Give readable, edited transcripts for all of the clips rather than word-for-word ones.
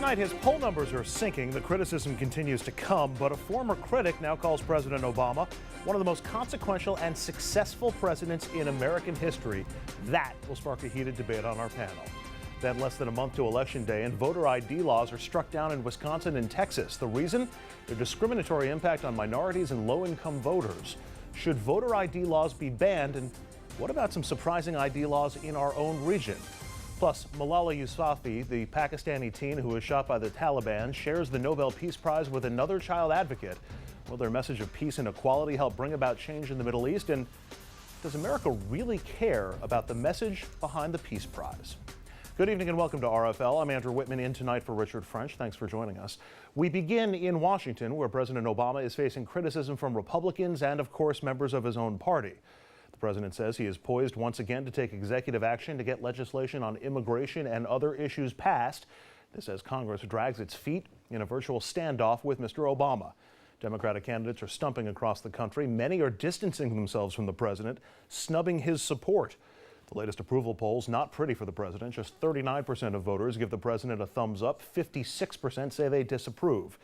tonight, his poll numbers are sinking. The criticism continues to come, but a former critic now calls President Obama one of the most consequential and successful presidents in American history. That will spark a heated debate on our panel. Then, less than a month to Election Day, and voter ID laws are struck down in Wisconsin and Texas. The reason? Their discriminatory impact on minorities and low-income voters. Should voter ID laws be banned? And what about some surprising ID laws in our own region? Plus, Malala Yousafzai, the Pakistani teen who was shot by the Taliban, shares the Nobel Peace Prize with another child advocate. Will their message of peace and equality help bring about change in the Middle East? And does America really care about the message behind the Peace Prize? Good evening and welcome to RFL. I'm Andrew Whitman, in tonight for Richard French. Thanks for joining us. We begin in Washington, where President Obama is facing criticism from Republicans and, of course, members of his own party. The president says he is poised once again to take executive action to get legislation on immigration and other issues passed. This as Congress drags its feet in a virtual standoff with Mr. Obama. Democratic candidates are stumping across the country. Many are distancing themselves from the president, snubbing his support. The latest approval polls not pretty for the president. Just 39% of voters give the president a thumbs up. 56% say they disapprove.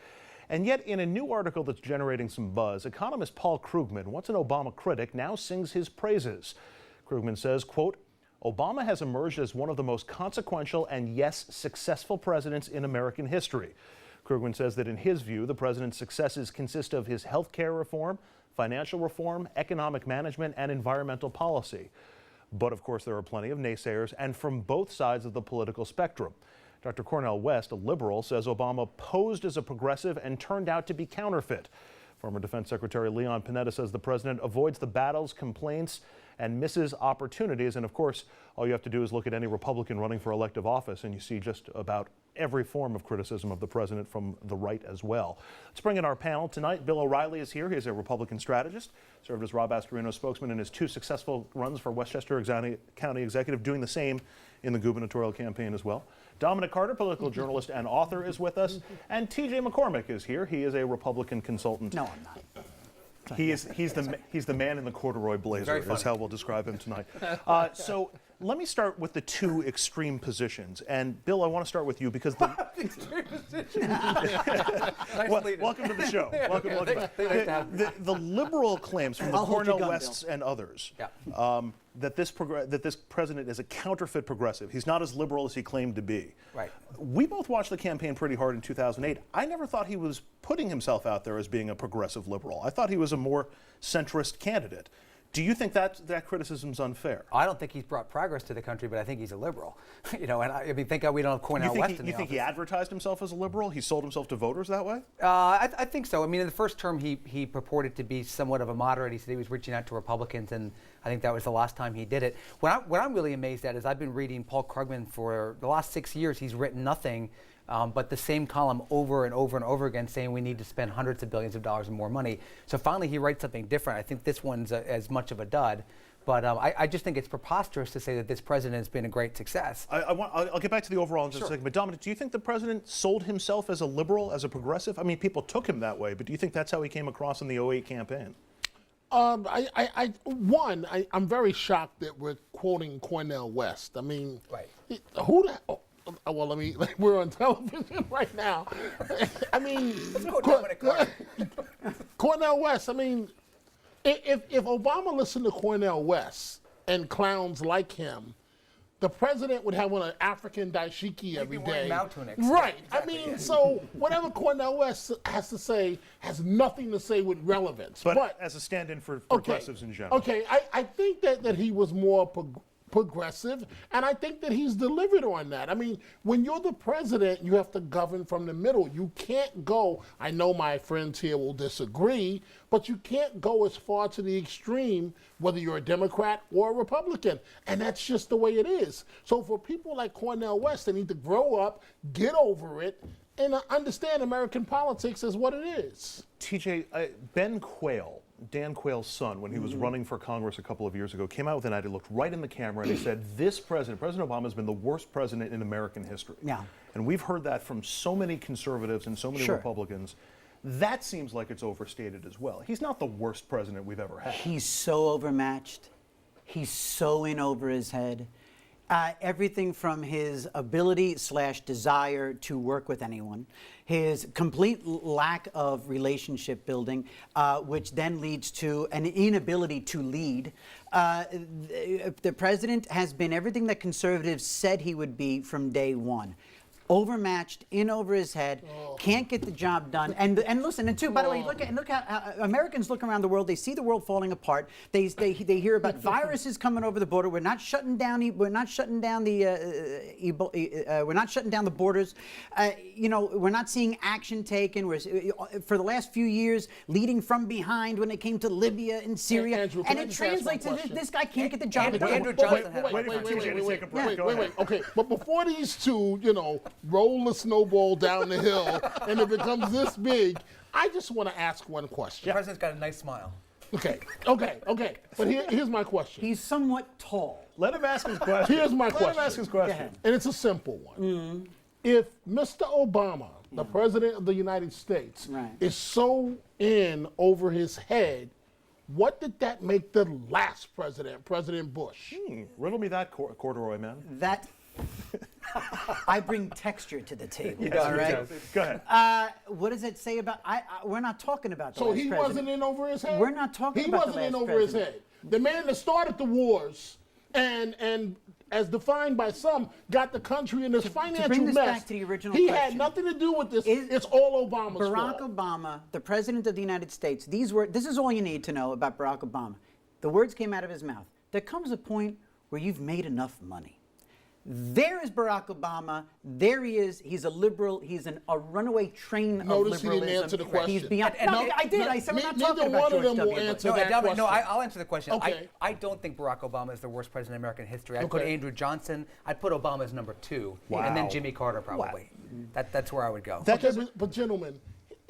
And yet, in a new article that's generating some buzz, economist Paul Krugman, once an Obama critic, now sings his praises. Krugman says, quote, Obama has emerged as one of the most consequential and, yes, successful presidents in American history. Krugman says that in his view, the president's successes consist of his health care reform, financial reform, economic management, and environmental policy. But, of course, there are plenty of naysayers, and from both sides of the political spectrum. Dr. Cornel West, a liberal, says Obama posed as a progressive and turned out to be counterfeit. Former Defense Secretary Leon Panetta says the president avoids the battles, complaints, and misses opportunities. And, of course, all you have to do is look at any Republican running for elective office, and you see just about every form of criticism of the president from the right as well. Let's bring in our panel tonight. Bill O'Reilly is here. He is a Republican strategist, served as Rob Astorino's spokesman in his two successful runs for Westchester County Executive, doing the same in the gubernatorial campaign as well. Dominic Carter, political journalist and author, is with us. And T.J. McCormick is here. He is a Republican consultant. No, I'm not. He's the man in the corduroy blazer, is how we'll describe him tonight. So let me start with the two extreme positions. And Bill, I want to start with you because extreme position. welcome to the show. Welcome. The liberal claims from the Cornel Wests and others that this president is a counterfeit progressive. He's not as liberal as he claimed to be. Right. We both watched the campaign pretty hard in 2008. I never thought he was putting himself out there as being a progressive liberal. I thought he was a more centrist candidate. Do you think that criticism's unfair? I don't think he's brought progress to the country, but I think he's a liberal. And I mean, thank God we don't have Cornel West in the office. You think he advertised himself as a liberal? He sold himself to voters that way? I think so. I mean, in the first term, he purported to be somewhat of a moderate. He said he was reaching out to Republicans, and I think that was the last time he did it. What I'm really amazed at is I've been reading Paul Krugman for the last 6 years. He's written nothing but the same column over and over and over again, saying we need to spend hundreds of billions of dollars and more money. So finally he writes something different. I think this one's as much of a dud. But I just think it's preposterous to say that this president has been a great success. I'll get back to the overall in just a second. But Dominic, do you think the president sold himself as a liberal, as a progressive? I mean, people took him that way, but do you think that's how he came across in the 2008 campaign? I'm very shocked that we're quoting Cornel West. I mean, we're on television right now. I mean, Cornel West, I mean, if Obama listened to Cornel West and clowns like him, the president would have on an African dashiki every day. Right. Exactly, I mean, so whatever Cornel West has to say has nothing to say with relevance. But as a stand-in for progressives in general. Okay, I think that he was more progressive, and I think that he's delivered on that. I mean, when you're the president, you have to govern from the middle. You can't go, I know my friends here will disagree, but you can't go as far to the extreme, whether you're a Democrat or a Republican, and that's just the way it is. So for people like Cornel West, they need to grow up, get over it, and understand American politics as what it is. TJ, Ben Quayle, Dan Quayle's son, when he was running for Congress a couple of years ago, came out with an ad. He looked right in the camera and he said, this President Obama, has been the worst president in American history. Yeah. And we've heard that from so many conservatives and so many Republicans. That seems like it's overstated as well. He's not the worst president we've ever had. He's so overmatched. He's so in over his head. Everything from his ability / desire to work with anyone, his complete lack of relationship building, which then leads to an inability to lead. The president has been everything that conservatives said he would be from day one. Overmatched, in over his head, can't get the job done. And listen, and two, by the way, look how Americans look around the world. They see the world falling apart. They hear about viruses coming over the border. We're not shutting down. We're not shutting down the. We're not shutting down the borders. We're not seeing action taken. For the last few years, leading from behind when it came to Libya and Syria, Andrew, and it translates to this guy can't get the job done. Andrew Johnson had Wait. Okay, but before these two, roll the snowball down the hill and it becomes this big, I just want to ask one question. The president's got a nice smile. Okay. But here's my question. He's somewhat tall. Let him ask his question. Here's my question. Let him ask his question. And it's a simple one. If Mr. Obama, the president of the United States, is so in over his head, what did that make the last president, President Bush? Riddle me that, corduroy man. That I bring texture to the table. Yes, all right. Go ahead. What does it say about? We're not talking about the So last he president. wasn't in over his head? We're not talking he about the wasn't in last over his president. head. The man that started the wars and as defined by some, got the country in this financial bring this mess. back to the original he question. had nothing to do with this. It's all Obama's Barack fault. Obama, the president of the United States. This is all you need to know about Barack Obama. The words came out of his mouth. There comes a point where you've made enough money. There is Barack Obama. There he is. He's a liberal. He's a runaway train Notice of he liberalism. didn't answer the question. He's beyond. I did. I said we're not neither talking about one of George them W. will Bush. answer that question. I'll answer the question. Okay. I don't think Barack Obama is the worst president in American history. I'd put Andrew Johnson. I'd put Obama as number 2. Wow. And then Jimmy Carter probably. That's where I would go. But gentlemen,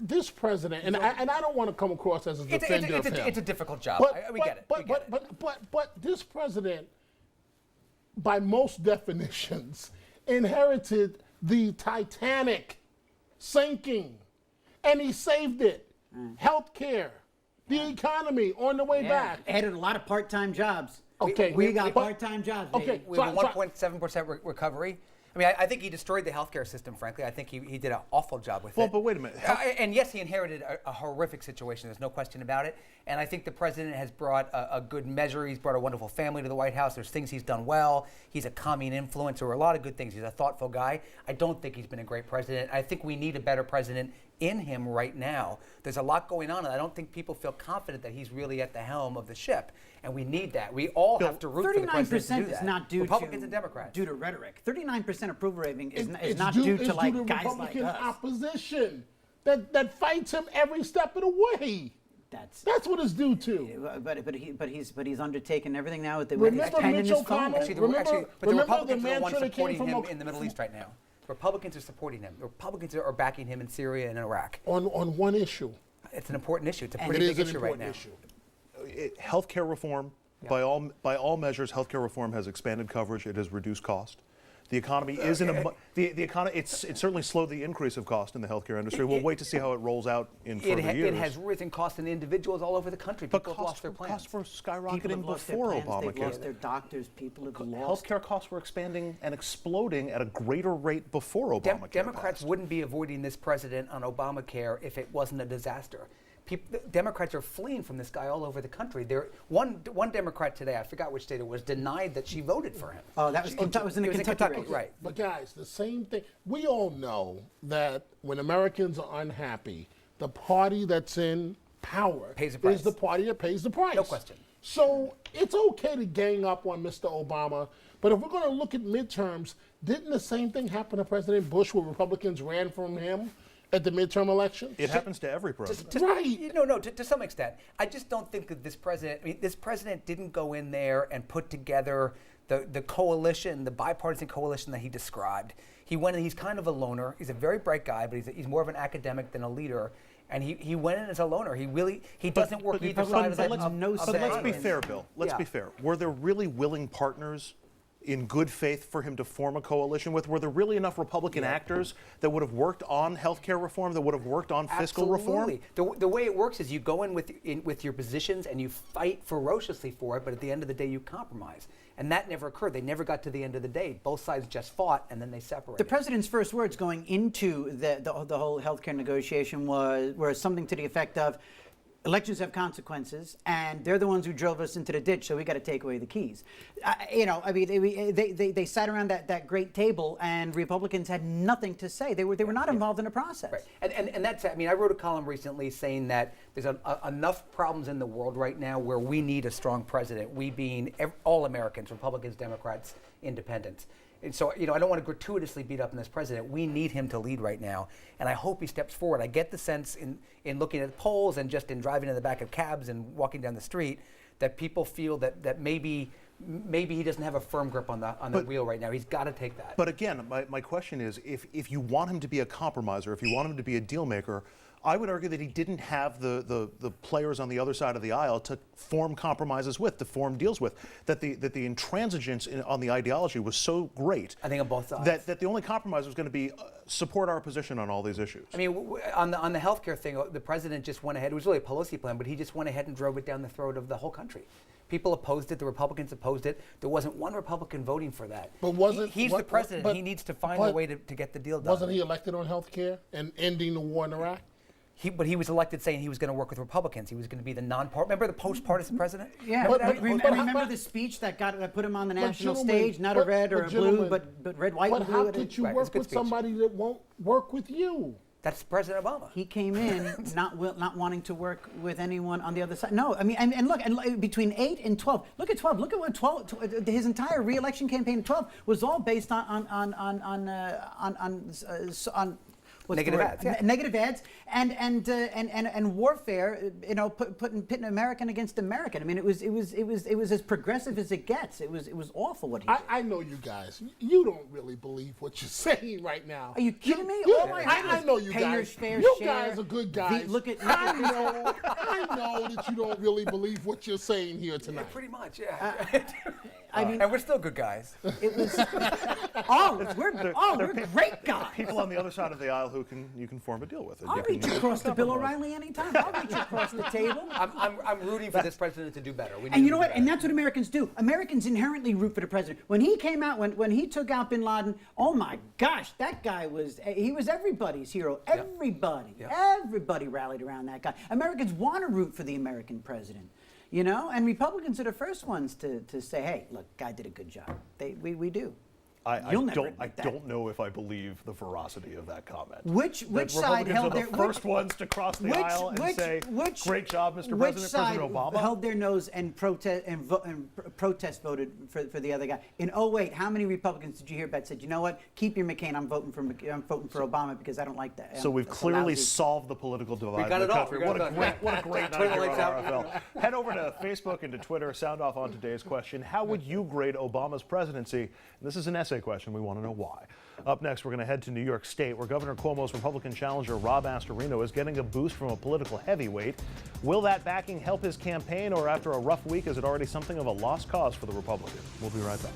this president, and I don't want to come across as a defender of him. It's a difficult job. We get it. But this president, by most definitions, inherited the Titanic sinking, and he saved it. Healthcare, the economy on the way back. Added a lot of part-time jobs. Okay, we got part-time jobs. Baby. Okay, We have a 1.7% recovery. I mean, I think he destroyed the healthcare system, frankly. I think he did an awful job with it. Well, but wait a minute. And yes, he inherited a horrific situation. There's no question about it. And I think the president has brought a good measure. He's brought a wonderful family to the White House. There's things he's done well. He's a calming influencer, a lot of good things. He's a thoughtful guy. I don't think he's been a great president. I think we need a better president in him right now. There's a lot going on, and I don't think people feel confident that he's really at the helm of the ship. And we need that. We all have to root for the president to do 39% that. is not due Republicans to and Democrats. due to rhetoric. 39% approval rating is It's not due to like due to guys Republican like us. opposition that fights him every step of the way. That's what it's due to. But he's undertaken everything now with his Remember pen in Mitch his phone. O'Connell? But the Remember the Republicans are the mantra ones that came supporting from him in the Middle East right now. The Republicans are supporting him. The Republicans are backing him in Syria and in Iraq. on one issue. It's an important issue. It's a It pretty is big an issue right important now. issue. Healthcare reform, by all measures, healthcare reform has expanded coverage. It has reduced cost. The economy is in a the economy. It's certainly slowed the increase of cost in the healthcare industry. We'll wait to see how it rolls out in further years. It has risen costs in individuals all over the country. But People have lost their plans. costs were People skyrocketing have lost their before plans, Obamacare. they've lost their doctors. People have lost. Healthcare costs were expanding and exploding at a greater rate before Obamacare. Democrats passed. wouldn't be avoiding this president on Obamacare if it wasn't a disaster. Democrats are fleeing from this guy all over the country. One Democrat today, I forgot which state it was, denied that she voted for him. Oh, that was in the Kentucky race. Right. But guys, the same thing. We all know that when Americans are unhappy, the party that's in power Pays the price. is the party that pays the price. No question. So it's okay to gang up on Mr. Obama, but if we're going to look at midterms, didn't the same thing happen to President Bush where Republicans ran from him at the midterm elections? It happens to every president. Right. No, to some extent. I just don't think that this president didn't go in there and put together the coalition, the bipartisan coalition that he described. He went in, he's kind of a loner. He's a very bright guy, but he's more of an academic than a leader. And he went in as a loner. He doesn't work either side of that. But let's be fair, Bill. Let's be fair. Were there really willing partners in good faith for him to form a coalition with? Were there really enough Republican actors that would have worked on health care reform, that would have worked on fiscal reform? Absolutely. The way it works is you go in with your positions and you fight ferociously for it, but at the end of the day you compromise. And that never occurred. They never got to the end of the day. Both sides just fought and then they separated. The president's first words going into the whole healthcare negotiation were something to the effect of, elections have consequences, and they're the ones who drove us into the ditch, so we got to take away the keys. They sat around that great table, and Republicans had nothing to say. They were not involved in the process. Right. And that's, I mean, I wrote a column recently saying that there's enough problems in the world right now where we need a strong president, we being all Americans, Republicans, Democrats, Independents. And so, I don't want to gratuitously beat up on this president. We need him to lead right now, and I hope he steps forward. I get the sense in looking at polls and just in driving in the back of cabs and walking down the street that people feel that maybe he doesn't have a firm grip on the wheel right now. He's got to take that. But again, my question is, if you want him to be a compromiser, if you want him to be a deal maker, I would argue that he didn't have the players on the other side of the aisle to form compromises with, to form deals with. That the intransigence on the ideology was so great. I think on both sides. That the only compromise was going to be support our position on all these issues. I mean, on the healthcare thing, the president just went ahead. It was really a Pelosi plan, but he just went ahead and drove it down the throat of the whole country. People opposed it. The Republicans opposed it. There wasn't one Republican voting for that. But he's the president. He needs to find a way to get the deal done. Wasn't he elected on health care and ending the war in Iraq? But he was elected saying he was going to work with Republicans. He was going to be the remember the post-partisan president? Yeah, remember the speech that put him on the national stage, not a red or a blue, but red, white, and blue. But how could you work with somebody that won't work with you? That's President Obama. He came in not wanting to work with anyone on the other side. No, I mean, and look, between 8 and 12, look at 12. Look at what 12. His entire re-election campaign in 12 was all based on negative ads, negative ads, and warfare. Pitting American against American. I mean, it was as progressive as it gets. It was awful what he did. I know you guys. You don't really believe what you're saying right now. Are you kidding me? I know you pay guys. Your fair you share. guys are good guys. I know that you don't really believe what you're saying here tonight. Yeah, pretty much, yeah. I mean, and we're still good guys. It was. We're great guys. People on the other side of the aisle who you can form a deal with. I'll reach across to Bill O'Reilly anytime. I'll reach across the table. I'm rooting for this president to do better. And you know what? And that's what Americans do. Americans inherently root for the president. When he came out, when he took out Bin Laden, oh my gosh, that guy was everybody's hero. Everybody rallied around that guy. Americans want to root for the American president. And Republicans are the first ones to say, hey, look, guy did a good job. We do. I don't know if I believe the veracity of that comment. Which side held their first ones to cross the aisle and say, "Great job, Mr. President, President Obama"? Held their nose and protest voted for the other guy. In 2008, how many Republicans did you hear that said, "You know what? Keep your McCain. I'm voting for Obama because I don't like that." So we've clearly solved the political divide in the country. What a great night here on RFL. Head over to Facebook and to Twitter. Sound off on today's question: how would you grade Obama's presidency? And this is an essay question. We want to know why. Up next, we're going to head to New York State, where Governor Cuomo's Republican challenger Rob Astorino is getting a boost from a political heavyweight. Will that backing help his campaign, or after a rough week, is it already something of a lost cause for the Republican? We'll be right back.